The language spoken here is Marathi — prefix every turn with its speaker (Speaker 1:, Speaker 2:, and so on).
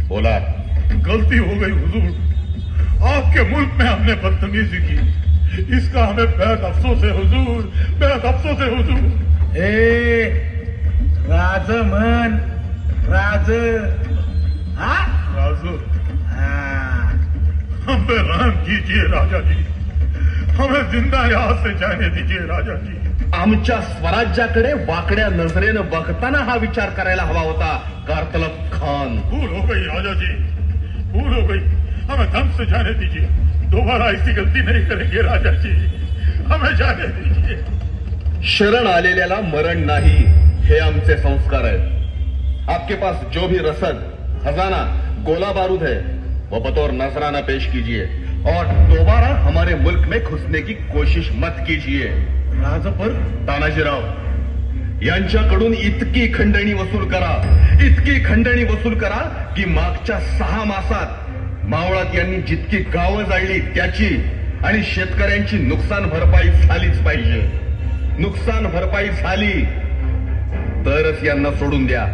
Speaker 1: बोला।
Speaker 2: गलती हो गई हुजूर, आपके मुल्क में हमने बदतमीजी की, इसका हमें बेहद अफसोस है हुजूर, बेहद अफसोस है हुजूर।
Speaker 3: राज म्हण, राज। हा
Speaker 2: राजू,
Speaker 3: हा.
Speaker 2: हम पे रहम कीजिए राजा जी, हमें जिंदा यहाँ से जाने दीजिए राजा जी।
Speaker 1: आमच्या स्वराज्याकडे वाकड्या नजरेनं बघताना हा विचार करायला हवा होता कारतलब खान।
Speaker 2: भूल हो गई राजा जी, भूल हो गई, हमें दम से जाने दीजिए, दोबारा ऐसी गलती नहीं करेंगे राजा जी, हमें जाने दीजिए।
Speaker 1: शरण आलेल्याला मरण नाही, हे आमचे संस्कार आहेत। आपके पास जो भी रसद, खजाना, गोला बारूद है वो बतौर नजराना पेश कीजिए और दोबारा हमारे मुल्क में घुसने की कोशिश मत कीजिए।
Speaker 3: राजपर
Speaker 1: तानाजीराव, यांच्याकडून इतकी खंडणी वसूल करा, इतकी खंडणी वसूल करा की मागच्या 6 मासात मावळात यांनी जितकी गावं जाळली त्याची आणि शेतकऱ्यांची नुकसान भरपाई झालीच पाहिजे। नुकसान भरपाई झाली तरच यांना सोडून द्या।